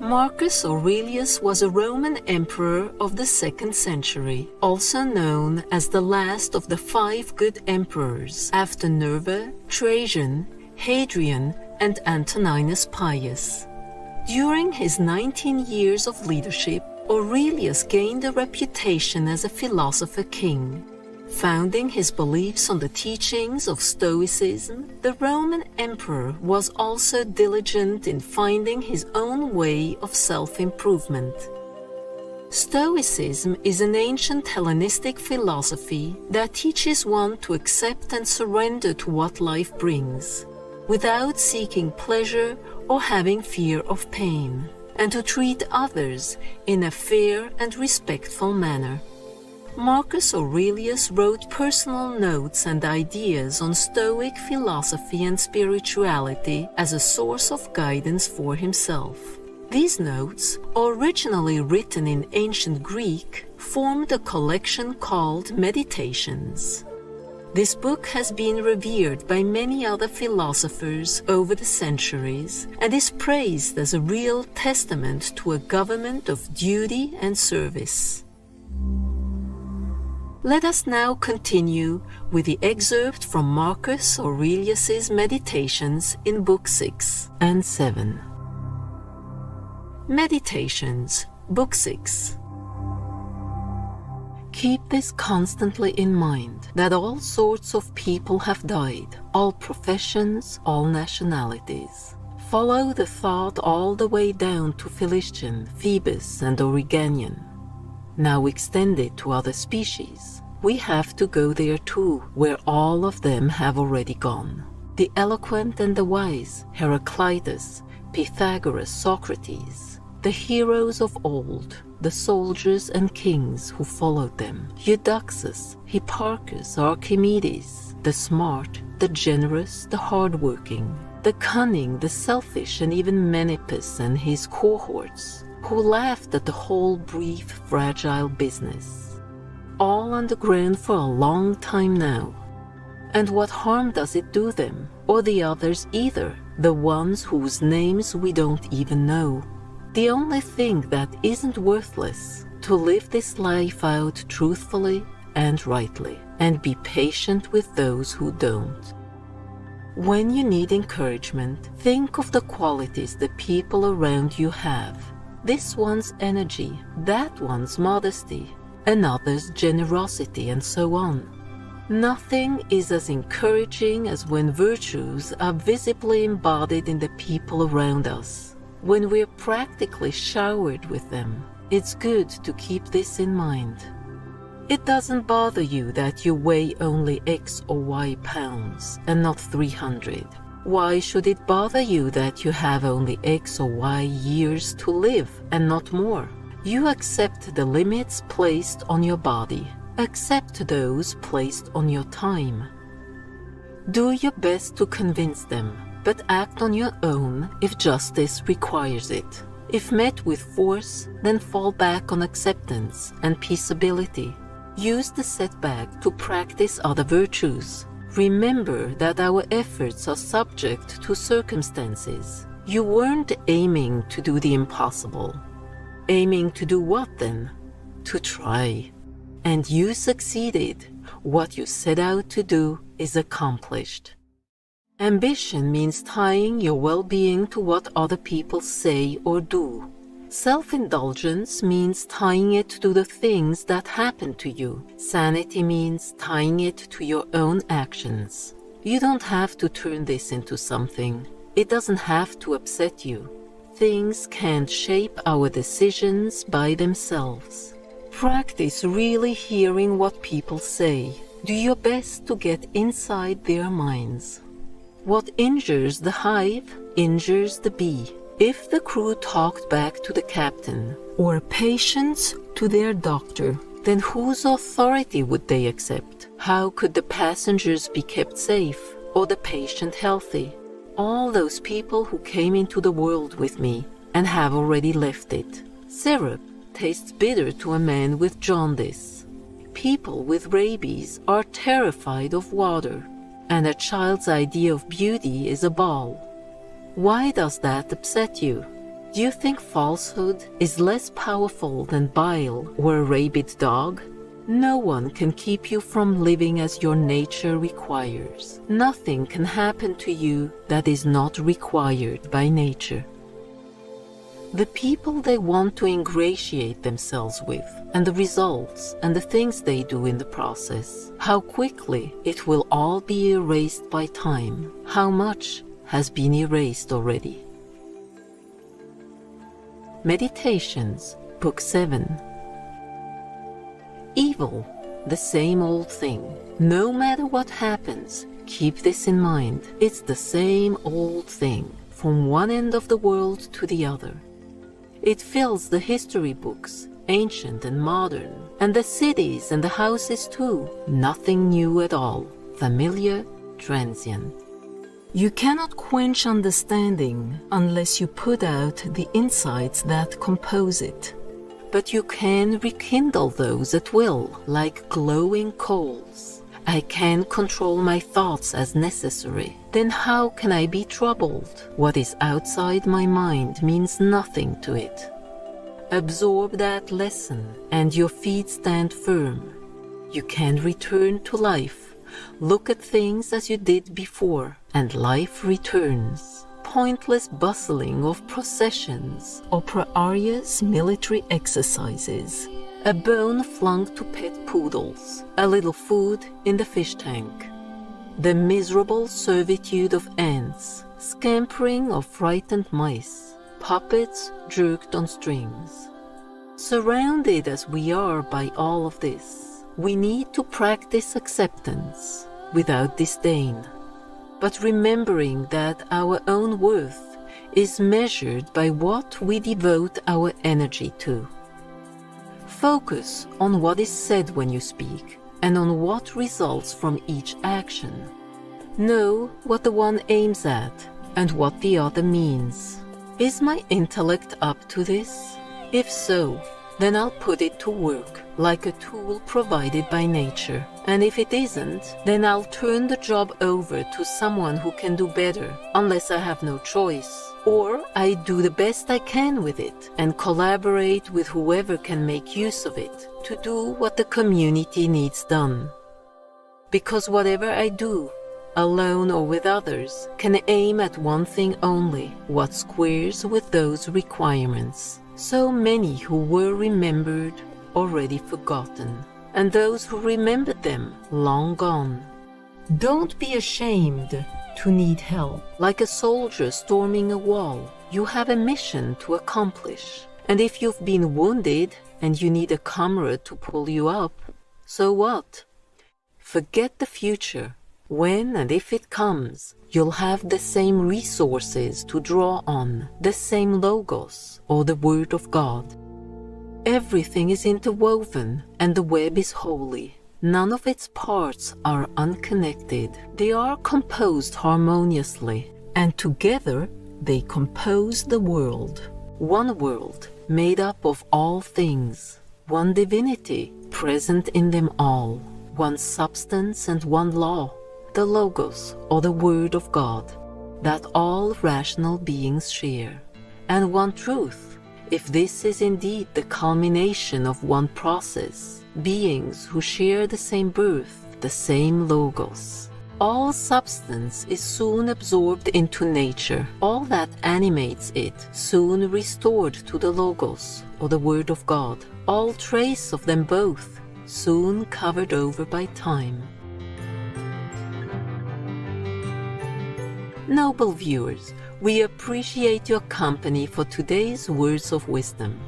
Marcus Aurelius was a Roman emperor of the 2nd century, also known as the last of the 5 good emperors after Nerva, Trajan, Hadrian, and Antoninus Pius. During his 19 years of leadership, Aurelius gained a reputation as a philosopher king. Founding his beliefs on the teachings of Stoicism, the Roman emperor was also diligent in finding his own way of self-improvement. Stoicism is an ancient Hellenistic philosophy that teaches one to accept and surrender to what life brings, without seeking pleasure or having fear of pain, and to treat others in a fair and respectful manner. Marcus Aurelius wrote personal notes and ideas on Stoic philosophy and spirituality as a source of guidance for himself. These notes, originally written in ancient Greek, formed a collection called Meditations. This book has been revered by many other philosophers over the centuries and is praised as a real testament to a government of duty and service. Let us now continue with the excerpt from Marcus Aurelius's Meditations in Book 6 and 7. Meditations, Book 6. Keep this constantly in mind, that all sorts of people have died, all professions, all nationalities. Follow the thought all the way down to Philistine, Phoebus, and Oregonian. Now extend it to other species. We have to go there too, where all of them have already gone. The eloquent and the wise, Heraclitus, Pythagoras, Socrates, the heroes of old, the soldiers and kings who followed them, Eudoxus, Hipparchus, Archimedes, the smart, the generous, the hardworking, the cunning, the selfish, and even Menippus and his cohorts, who laughed at the whole brief, fragile business. All underground for a long time now. And what harm does it do them, or the others either, the ones whose names we don't even know? The only thing that isn't worthless, to live this life out truthfully and rightly, and be patient with those who don't. When you need encouragement, think of the qualities the people around you have. This one's energy, that one's modesty, another's generosity, and so on. Nothing is as encouraging as when virtues are visibly embodied in the people around us, when we're practically showered with them. It's good to keep this in mind. It doesn't bother you that you weigh only X or Y pounds and not 300. Why should it bother you that you have only X or Y years to live and not more? You accept the limits placed on your body. Accept those placed on your time. Do your best to convince them, but act on your own if justice requires it. If met with force, then fall back on acceptance and peaceability. Use the setback to practice other virtues. Remember that our efforts are subject to circumstances. You weren't aiming to do the impossible. Aiming to do what then? To try. And you succeeded. What you set out to do is accomplished. Ambition means tying your well-being to what other people say or do. Self-indulgence means tying it to the things that happen to you. Sanity means tying it to your own actions. You don't have to turn this into something. It doesn't have to upset you. Things can't shape our decisions by themselves. Practice really hearing what people say. Do your best to get inside their minds. What injures the hive injures the bee. If the crew talked back to the captain, or patients to their doctor, then whose authority would they accept? How could the passengers be kept safe, or the patient healthy? All those people who came into the world with me and have already left it. Syrup tastes bitter to a man with jaundice. People with rabies are terrified of water, and a child's idea of beauty is a ball. Why does that upset you? Do you think falsehood is less powerful than bile or a rabid dog? No one can keep you from living as your nature requires. Nothing can happen to you that is not required by nature. The people they want to ingratiate themselves with, and the results and the things they do in the process, how quickly it will all be erased by time, how much has been erased already. Meditations, Book 7. Evil, the same old thing. No matter what happens, keep this in mind. It's the same old thing, from one end of the world to the other. It fills the history books, ancient and modern, and the cities and the houses too. Nothing new at all, familiar, transient. You cannot quench understanding unless you put out the insights that compose it. But you can rekindle those at will, like glowing coals. I can control my thoughts as necessary. Then how can I be troubled? What is outside my mind means nothing to it. Absorb that lesson, and your feet stand firm. You can return to life. Look at things as you did before, and life returns. Pointless bustling of processions, opera arias, military exercises, a bone flung to pet poodles, a little food in the fish tank, the miserable servitude of ants, scampering of frightened mice, puppets jerked on strings. Surrounded as we are by all of this, we need to practice acceptance without disdain, but remembering that our own worth is measured by what we devote our energy to. Focus on what is said when you speak, and on what results from each action. Know what the one aims at, and what the other means. Is my intellect up to this? If so, then I'll put it to work, like a tool provided by nature. And if it isn't, then I'll turn the job over to someone who can do better, unless I have no choice. Or I do the best I can with it, and collaborate with whoever can make use of it, to do what the community needs done. Because whatever I do, alone or with others, can aim at one thing only, what squares with those requirements. So many who were remembered, already forgotten, and those who remembered them, long gone. Don't be ashamed to need help. Like a soldier storming a wall, you have a mission to accomplish. And if you've been wounded and you need a comrade to pull you up, so what? Forget the future. When and if it comes, you'll have the same resources to draw on, the same logos or the Word of God. Everything is interwoven, and the web is holy. None of its parts are unconnected. They are composed harmoniously, and together they compose the world. One world made up of all things, one divinity present in them all, one substance and one law, the Logos or the Word of God, that all rational beings share, and one truth, if this is indeed the culmination of one process, beings who share the same birth, the same Logos. All substance is soon absorbed into nature, all that animates it soon restored to the Logos or the Word of God, all trace of them both soon covered over by time. Noble viewers, we appreciate your company for today's words of wisdom.